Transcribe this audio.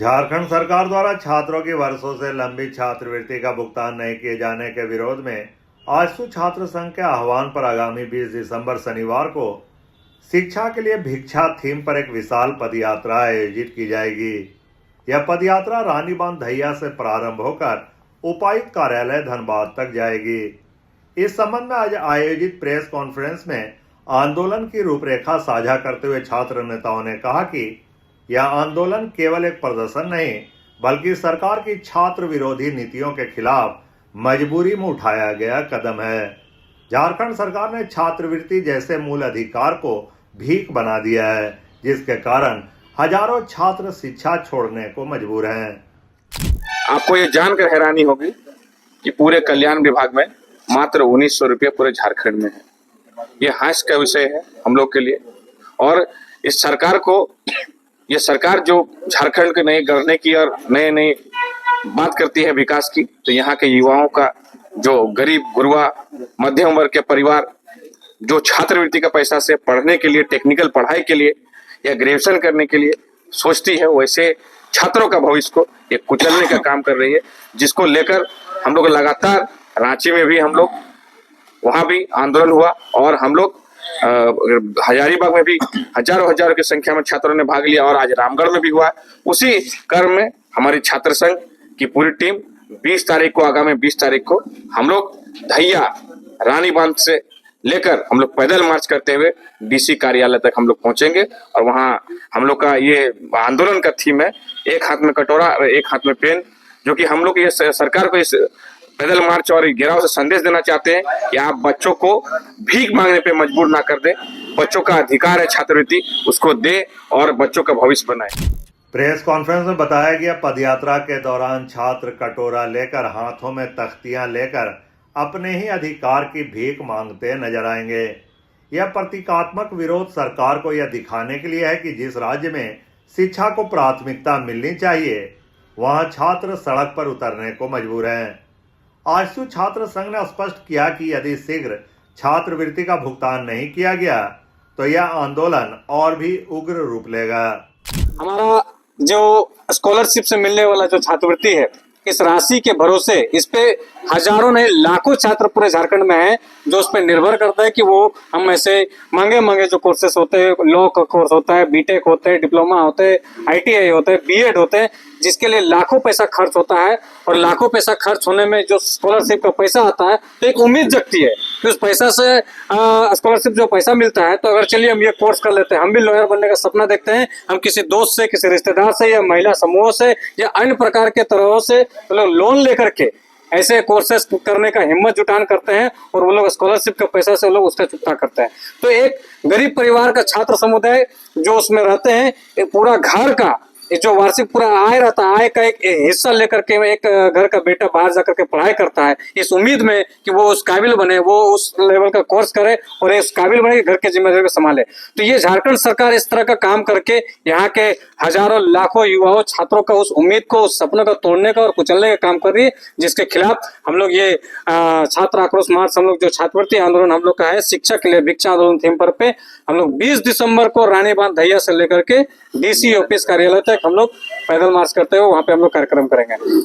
झारखंड सरकार द्वारा छात्रों की वर्षों से लंबी छात्रवृत्ति का भुगतान नहीं किए जाने के विरोध में आजसू छात्र संघ के आह्वान पर आगामी 20 दिसंबर शनिवार को शिक्षा के लिए भिक्षा थीम पर एक विशाल पदयात्रा आयोजित की जाएगी। यह पदयात्रा रानी बांध धैया से प्रारंभ होकर उपायुक्त कार्यालय धनबाद तक जाएगी। इस संबंध में आज आयोजित प्रेस कॉन्फ्रेंस में आंदोलन की रूपरेखा साझा करते हुए छात्र नेताओं ने कहा कि यह आंदोलन केवल एक प्रदर्शन नहीं बल्कि सरकार की छात्र विरोधी नीतियों के खिलाफ मजबूरी में उठाया गया कदम है। झारखंड सरकार ने छात्रवृत्ति जैसे मूल अधिकार को भीख बना दिया है, जिसके कारण हजारों छात्र शिक्षा छोड़ने को मजबूर हैं। आपको ये जानकर हैरानी होगी कि पूरे कल्याण विभाग में मात्र 1900 रुपये पूरे झारखंड में है। ये हास्य का विषय है हम लोग के लिए। और इस सरकार को, ये सरकार जो झारखंड के नए गढ़ने की और नए नए बात करती है विकास की, तो यहाँ के युवाओं का, जो गरीब गुरबा मध्यम वर्ग के परिवार जो छात्रवृत्ति का पैसा से पढ़ने के लिए, टेक्निकल पढ़ाई के लिए या ग्रेजुएशन करने के लिए सोचती है, वैसे छात्रों का भविष्य को एक कुचलने का काम कर रही है, जिसको लेकर हम लोग लगातार रांची में भी हम लोग वहां भी आंदोलन हुआ और हम लोग हजारीबाग में भी हजारों की संख्या में छात्रों ने भाग लिया और आज रामगढ़ में भी हुआ। उसी क्रम में हमारी छात्र संघ की पूरी टीम 20 तारीख को, आगामी 20 तारीख को हम लोग धैया रानी बांध से लेकर हम लोग पैदल मार्च करते हुए डीसी कार्यालय तक हम लोग पहुंचेंगे। और वहां हम लोग का ये आंदोलन का थीम है, एक हाथ में कटोरा और एक हाथ में पेन, जो कि हम लोग ये सरकार को इस पैदल मार्च और घेराव से संदेश देना चाहते हैं कि आप बच्चों को भीख मांगने पे मजबूर ना कर दें। बच्चों का अधिकार है छात्रवृत्ति, उसको दे और बच्चों का भविष्य बनाए। प्रेस कॉन्फ्रेंस में बताया गया, पदयात्रा के दौरान छात्र कटोरा लेकर, हाथों में तख्तियां लेकर अपने ही अधिकार की भीख मांगते नजर आएंगे। यह प्रतीकात्मक विरोध सरकार को यह दिखाने के लिए है कि जिस राज्य में शिक्षा को प्राथमिकता मिलनी चाहिए, वहां छात्र सड़क पर उतरने को मजबूर हैं। आजसू छात्र संघ ने स्पष्ट किया कि यदि शीघ्र छात्रवृत्ति का भुगतान नहीं किया गया तो यह आंदोलन और भी उग्र रूप लेगा। हमारा जो स्कॉलरशिप से मिलने वाला जो छात्रवृत्ति है, इस राशि के भरोसे इस पे हजारों नहीं लाखों छात्र पूरे झारखंड में हैं जो उस पर निर्भर करता है कि वो हम ऐसे महंगे जो कोर्सेस होते हैं, लॉ का कोर्स होता है, बीटेक होते हैं, डिप्लोमा होते हैं, आईटीआई होते हैं, बीएड होते हैं, जिसके लिए लाखों पैसा खर्च होता है। और लाखों पैसा खर्च होने में जो स्कॉलरशिप का पैसा आता है तो एक उम्मीद जगती है कि उस पैसा से स्कॉलरशिप जो पैसा मिलता है, तो अगर चलिए हम ये कोर्स कर लेते हैं, हम भी लॉयर बनने का सपना देखते हैं, हम किसी दोस्त से, किसी रिश्तेदार से या महिला समूह से या अन्य प्रकार के तरह से लोग लोन लेकर के ऐसे कोर्सेस करने का हिम्मत जुटान करते हैं और वो लोग स्कॉलरशिप के पैसा से लोग उसका चुकता करते हैं। तो एक गरीब परिवार का छात्र समुदाय जो उसमें रहते हैं, एक पूरा घर का जो वार्षिक पूरा आय रहता है, आय का एक हिस्सा लेकर के एक घर का बेटा बाहर जाकर के पढ़ाई करता है, इस उम्मीद में कि वो उस काबिल बने, वो उस लेवल का कोर्स करे और उस काबिल बने घर के जिम्मेदारी को संभाले। तो ये झारखंड सरकार इस तरह का काम करके यहाँ के हजारों लाखों युवाओं छात्रों का उस उम्मीद को, उस सपनों को तोड़ने का और कुचलने का काम कर रही है, जिसके खिलाफ हम लोग ये छात्र आक्रोश मार्च, हम लोग जो छात्रवृत्ति आंदोलन हम लोग का है, शिक्षा के लिए भिक्षा आंदोलन थीम पर पे हम लोग 20 दिसंबर को रानी बांध धैया से लेकर के डीसी ऑफिस कार्यालय तक हम लोग पैदल मार्च करते हुए वहां पे हम लोग कार्यक्रम करेंगे।